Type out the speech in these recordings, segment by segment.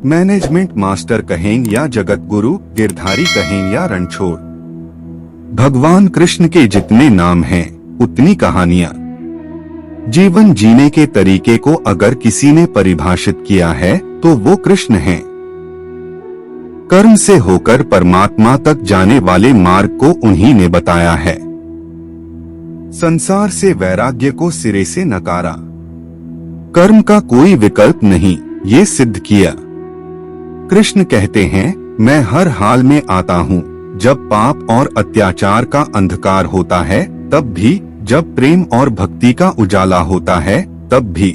Management master कहें या जगत गुरु, गिरधारी कहें या रणछोड़, भगवान कृष्ण के जितने नाम हैं उतनी कहानियां। जीवन जीने के तरीके को अगर किसी ने परिभाषित किया है तो वो कृष्ण हैं। कर्म से होकर परमात्मा तक जाने वाले मार्ग को उन्हीं ने बताया है। संसार से वैराग्य को सिरे से नकारा, कर्म का कोई विकल्प नहीं ये सिद्ध किया। कृष्ण कहते हैं, मैं हर हाल में आता हूँ, जब पाप और अत्याचार का अंधकार होता है तब भी, जब प्रेम और भक्ति का उजाला होता है तब भी।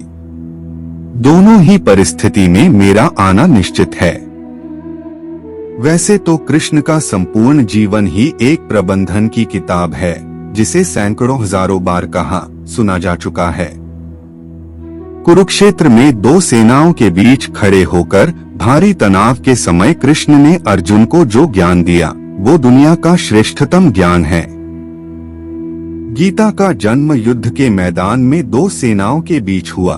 दोनों ही परिस्थिति में मेरा आना निश्चित है। वैसे तो कृष्ण का संपूर्ण जीवन ही एक प्रबंधन की किताब है, जिसे सैकड़ों हजारों बार कहा सुना जा चुका है। कुरुक्षेत्र में दो सेनाओं के बीच खड़े होकर भारी तनाव के समय कृष्ण ने अर्जुन को जो ज्ञान दिया वो दुनिया का श्रेष्ठतम ज्ञान है। गीता का जन्म युद्ध के मैदान में दो सेनाओं के बीच हुआ।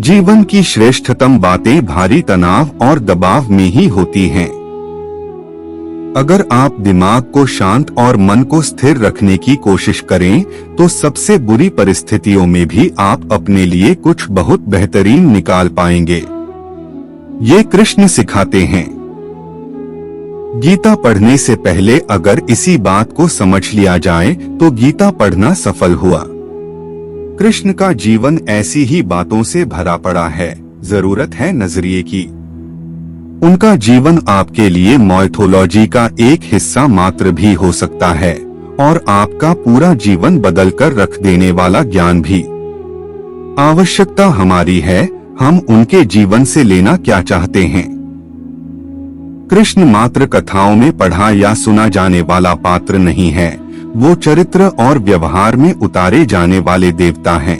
जीवन की श्रेष्ठतम बातें भारी तनाव और दबाव में ही होती हैं। अगर आप दिमाग को शांत और मन को स्थिर रखने की कोशिश करें तो सबसे बुरी परिस्थितियों में भी आप अपने लिए कुछ बहुत बेहतरीन निकाल पाएंगे। ये कृष्ण सिखाते हैं। गीता पढ़ने से पहले अगर इसी बात को समझ लिया जाए तो गीता पढ़ना सफल हुआ। कृष्ण का जीवन ऐसी ही बातों से भरा पड़ा है, जरूरत है नजरिए की। उनका जीवन आपके लिए माइथोलॉजी का एक हिस्सा मात्र भी हो सकता है और आपका पूरा जीवन बदल कर रख देने वाला ज्ञान भी। आवश्यकता हमारी है, हम उनके जीवन से लेना क्या चाहते हैं। कृष्ण मात्र कथाओं में पढ़ा या सुना जाने वाला पात्र नहीं है, वो चरित्र और व्यवहार में उतारे जाने वाले देवता हैं।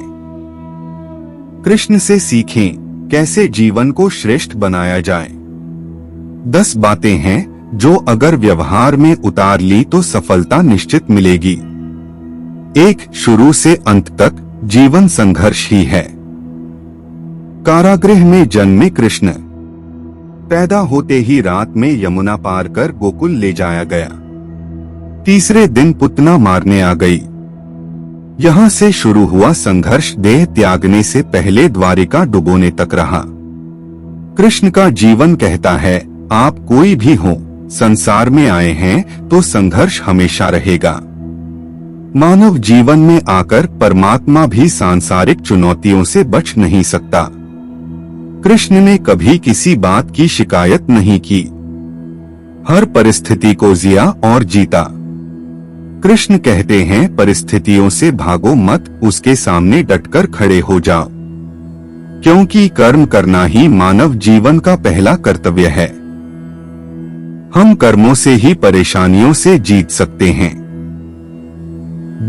कृष्ण से सीखें कैसे जीवन को श्रेष्ठ बनाया जाए। 10 बातें हैं जो अगर व्यवहार में उतार ली तो सफलता निश्चित मिलेगी। 1. शुरू से अंत तक जीवन संघर्ष ही है। कारागृह में जन्मे कृष्ण, पैदा होते ही रात में यमुना पार कर गोकुल ले जाया गया। तीसरे दिन पुतना मारने आ गई। यहाँ से शुरू हुआ संघर्ष देह त्यागने से पहले द्वारिका डुबोने तक रहा। कृष्ण का जीवन कहता है, आप कोई भी हो, संसार में आए हैं तो संघर्ष हमेशा रहेगा। मानव जीवन में आकर परमात्मा भी सांसारिक चुनौतियों से बच नहीं सकता। कृष्ण ने कभी किसी बात की शिकायत नहीं की, हर परिस्थिति को जिया और जीता। कृष्ण कहते हैं, परिस्थितियों से भागो मत, उसके सामने डटकर खड़े हो जाओ, क्योंकि कर्म करना ही मानव जीवन का पहला कर्तव्य है। हम कर्मों से ही परेशानियों से जीत सकते हैं।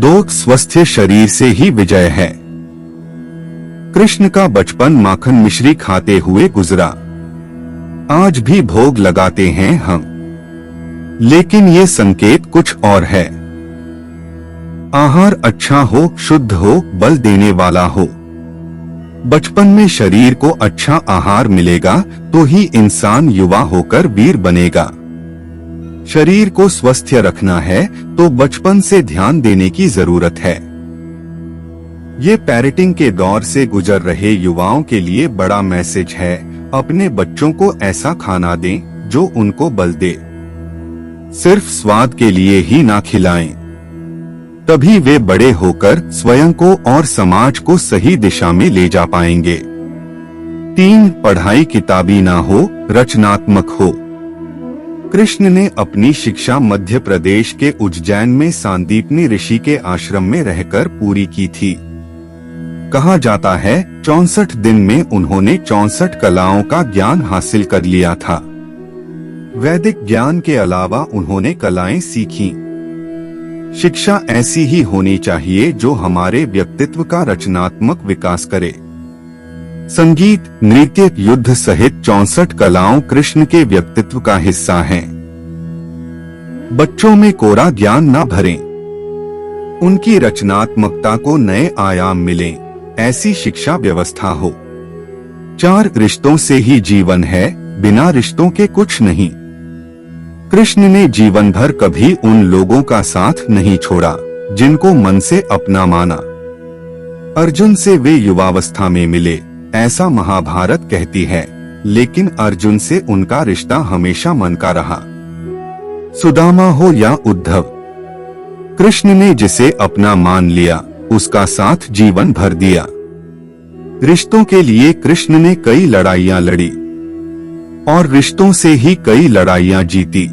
2. स्वस्थ शरीर से ही विजय है। कृष्ण का बचपन माखन मिश्री खाते हुए गुजरा। आज भी भोग लगाते हैं हम, लेकिन ये संकेत कुछ और है। आहार अच्छा हो, शुद्ध हो, बल देने वाला हो। बचपन में शरीर को अच्छा आहार मिलेगा तो ही इंसान युवा होकर वीर बनेगा। शरीर को स्वस्थ रखना है तो बचपन से ध्यान देने की जरूरत है। ये पेरेंटिंग के दौर से गुजर रहे युवाओं के लिए बड़ा मैसेज है। अपने बच्चों को ऐसा खाना दें जो उनको बल दे, सिर्फ स्वाद के लिए ही ना खिलाएं, तभी वे बड़े होकर स्वयं को और समाज को सही दिशा में ले जा पाएंगे। 3. पढ़ाई किताबी ना हो, रचनात्मक हो। कृष्ण ने अपनी शिक्षा मध्य प्रदेश के उज्जैन में सांदीपनी ऋषि के आश्रम में रहकर पूरी की थी। कहा जाता है 64 दिन में उन्होंने 64 कलाओं का ज्ञान हासिल कर लिया था। वैदिक ज्ञान के अलावा उन्होंने कलाएं सीखी। शिक्षा ऐसी ही होनी चाहिए जो हमारे व्यक्तित्व का रचनात्मक विकास करे। संगीत, नृत्य, युद्ध सहित 64 कलाओं कृष्ण के व्यक्तित्व का हिस्सा हैं। बच्चों में कोरा ज्ञान न भरें, उनकी रचनात्मकता को नए आयाम मिलें, ऐसी शिक्षा व्यवस्था हो। 4 रिश्तों से ही जीवन है, बिना रिश्तों के कुछ नहीं। कृष्ण ने जीवन भर कभी उन लोगों का साथ नहीं छोड़ा जिनको मन से अपना माना। अर्जुन से वे युवावस्था में मिले, ऐसा महाभारत कहती है, लेकिन अर्जुन से उनका रिश्ता हमेशा मन का रहा। सुदामा हो या उद्धव, कृष्ण ने जिसे अपना मान लिया उसका साथ जीवन भर दिया। रिश्तों के लिए कृष्ण ने कई लड़ाइयां लड़ी और रिश्तों से ही कई लड़ाइयां जीती।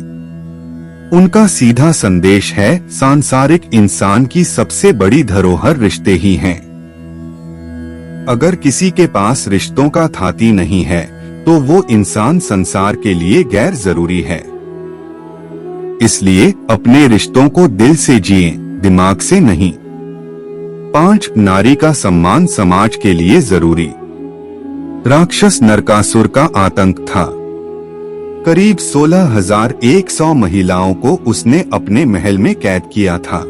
उनका सीधा संदेश है, सांसारिक इंसान की सबसे बड़ी धरोहर रिश्ते ही हैं। अगर किसी के पास रिश्तों का थाती नहीं है तो वो इंसान संसार के लिए गैर जरूरी है। इसलिए अपने रिश्तों को दिल से जिएं, दिमाग से नहीं। 5 नारी का सम्मान समाज के लिए जरूरी। राक्षस नरकासुर का आतंक था। करीब 16,100 महिलाओं को उसने अपने महल में कैद किया था।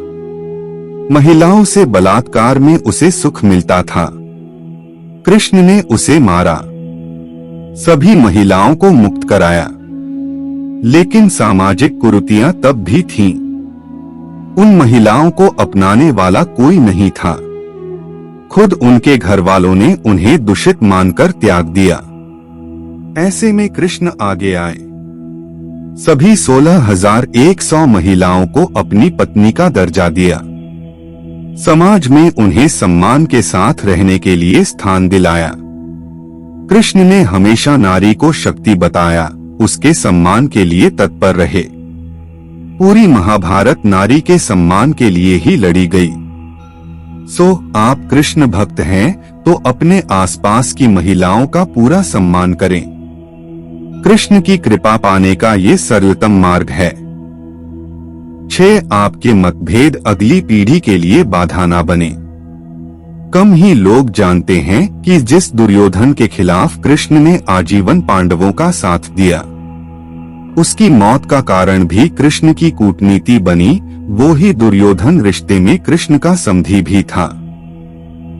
महिलाओं से बलात्कार में उसे सुख मिलता था। कृष्ण ने उसे मारा, सभी महिलाओं को मुक्त कराया, लेकिन सामाजिक कुरीतियां तब भी थीं। उन महिलाओं को अपनाने वाला कोई नहीं था। खुद उनके घर वालों ने उन्हें दूषित मानकर त्याग दिया। ऐसे में कृष्ण आगे आए, सभी 16,100 महिलाओं को अपनी पत्नी का दर्जा दिया। समाज में उन्हें सम्मान के साथ रहने के लिए स्थान दिलाया। कृष्ण ने हमेशा नारी को शक्ति बताया, उसके सम्मान के लिए तत्पर रहे। पूरी महाभारत नारी के सम्मान के लिए ही लड़ी गई। आप कृष्ण भक्त हैं तो अपने आसपास की महिलाओं का पूरा सम्मान करें। कृष्ण की कृपा पाने का ये सरलतम मार्ग है। 6 आपके मतभेद अगली पीढ़ी के लिए बाधा ना बने। कम ही लोग जानते हैं कि जिस दुर्योधन के खिलाफ कृष्ण ने आजीवन पांडवों का साथ दिया, उसकी मौत का कारण भी कृष्ण की कूटनीति बनी। वो ही दुर्योधन रिश्ते में कृष्ण का समधी भी था।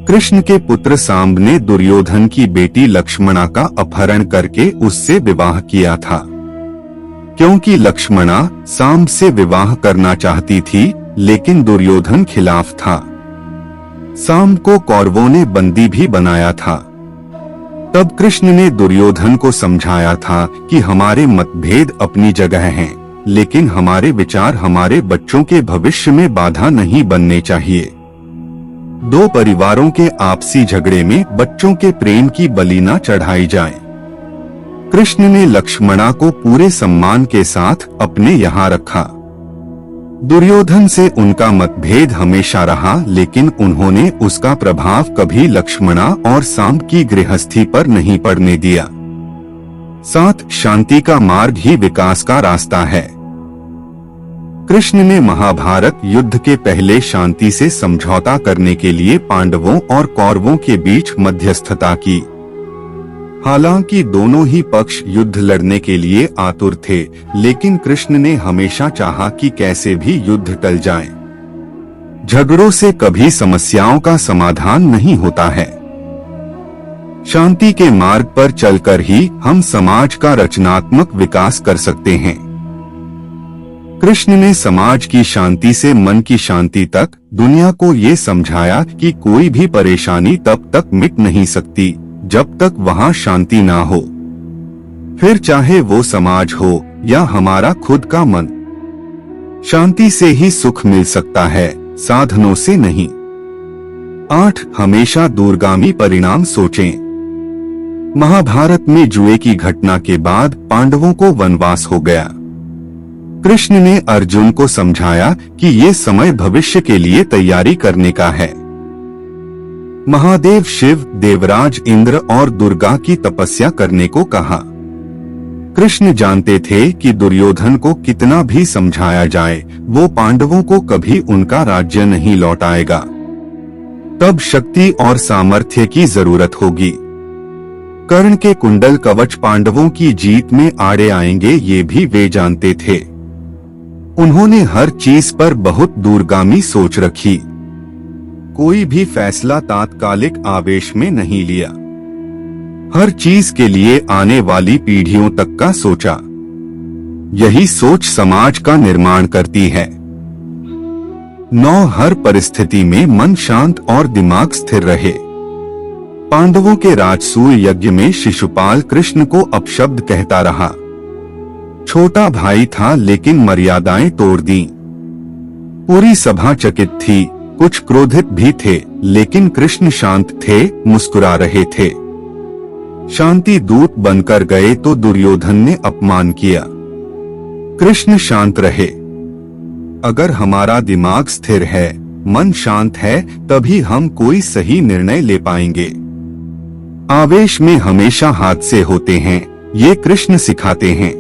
कृष्ण के पुत्र सांब ने दुर्योधन की बेटी लक्ष्मणा का अपहरण करके उससे विवाह किया था, क्योंकि लक्ष्मणा सांब से विवाह करना चाहती थी, लेकिन दुर्योधन खिलाफ था। सांब को कौरवों ने बंदी भी बनाया था। तब कृष्ण ने दुर्योधन को समझाया था कि हमारे मतभेद अपनी जगह हैं, लेकिन हमारे विचार हमारे बच्चों के भविष्य में बाधा नहीं बनने चाहिए। 2 परिवारों के आपसी झगड़े में बच्चों के प्रेम की बलि न चढ़ाई जाए। कृष्ण ने लक्ष्मणा को पूरे सम्मान के साथ अपने यहाँ रखा। दुर्योधन से उनका मतभेद हमेशा रहा, लेकिन उन्होंने उसका प्रभाव कभी लक्ष्मणा और सांब की गृहस्थी पर नहीं पड़ने दिया। 7 शांति का मार्ग ही विकास का रास्ता है। कृष्ण ने महाभारत युद्ध के पहले शांति से समझौता करने के लिए पांडवों और कौरवों के बीच मध्यस्थता की। हालांकि दोनों ही पक्ष युद्ध लड़ने के लिए आतुर थे, लेकिन कृष्ण ने हमेशा चाहा कि कैसे भी युद्ध टल जाए। झगड़ों से कभी समस्याओं का समाधान नहीं होता है। शांति के मार्ग पर चलकर ही हम समाज का रचनात्मक विकास कर सकते हैं। कृष्ण ने समाज की शांति से मन की शांति तक दुनिया को ये समझाया कि कोई भी परेशानी तब तक मिट नहीं सकती जब तक वहाँ शांति ना हो, फिर चाहे वो समाज हो या हमारा खुद का मन। शांति से ही सुख मिल सकता है, साधनों से नहीं। 8 हमेशा दूरगामी परिणाम सोचें। महाभारत में जुए की घटना के बाद पांडवों को वनवास हो गया। कृष्ण ने अर्जुन को समझाया कि ये समय भविष्य के लिए तैयारी करने का है। महादेव शिव, देवराज इंद्र और दुर्गा की तपस्या करने को कहा। कृष्ण जानते थे कि दुर्योधन को कितना भी समझाया जाए, वो पांडवों को कभी उनका राज्य नहीं लौटाएगा। तब शक्ति और सामर्थ्य की जरूरत होगी। कर्ण के कुंडल कवच पांडवों की जीत में आड़े आएंगे, ये भी वे जानते थे। उन्होंने हर चीज पर बहुत दूरगामी सोच रखी। कोई भी फैसला तात्कालिक आवेश में नहीं लिया। हर चीज के लिए आने वाली पीढ़ियों तक का सोचा। यही सोच समाज का निर्माण करती है। 9 हर परिस्थिति में मन शांत और दिमाग स्थिर रहे। पांडवों के राजसूय यज्ञ में शिशुपाल कृष्ण को अपशब्द कहता रहा। छोटा भाई था लेकिन मर्यादाएं तोड़ दी। पूरी सभा चकित थी, कुछ क्रोधित भी थे, लेकिन कृष्ण शांत थे, मुस्कुरा रहे थे। शांति दूत बनकर गए तो दुर्योधन ने अपमान किया। कृष्ण शांत रहे। अगर हमारा दिमाग स्थिर है, मन शांत है, तभी हम कोई सही निर्णय ले पाएंगे। आवेश में हमेशा हादसे होते हैं, ये कृष्ण सिखाते हैं।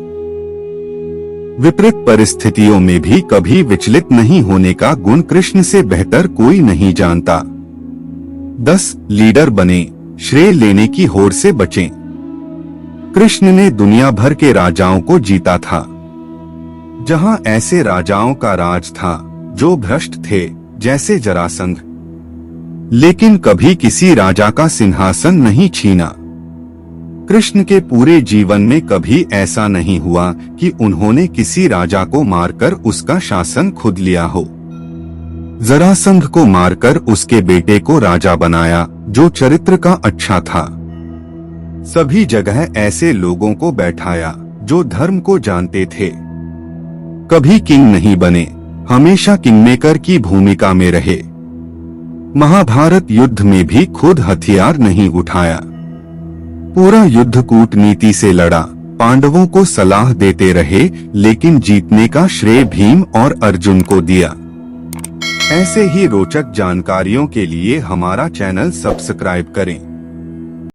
विपरीत परिस्थितियों में भी कभी विचलित नहीं होने का गुण कृष्ण से बेहतर कोई नहीं जानता। 10 लीडर बने, श्रेय लेने की होड़ से बचें। कृष्ण ने दुनिया भर के राजाओं को जीता था। जहां ऐसे राजाओं का राज था जो भ्रष्ट थे, जैसे जरासंध, लेकिन कभी किसी राजा का सिंहासन नहीं छीना। कृष्ण के पूरे जीवन में कभी ऐसा नहीं हुआ कि उन्होंने किसी राजा को मारकर उसका शासन खुद लिया हो। जरासंध को मारकर उसके बेटे को राजा बनाया, जो चरित्र का अच्छा था। सभी जगह ऐसे लोगों को बैठाया जो धर्म को जानते थे। कभी किंग नहीं बने, हमेशा किंगमेकर की भूमिका में रहे। महाभारत युद्ध में भी खुद हथियार नहीं उठाया। पूरा युद्ध कूटनीति से लड़ा, पांडवों को सलाह देते रहे, लेकिन जीतने का श्रेय भीम और अर्जुन को दिया। ऐसे ही रोचक जानकारियों के लिए हमारा चैनल सब्सक्राइब करें।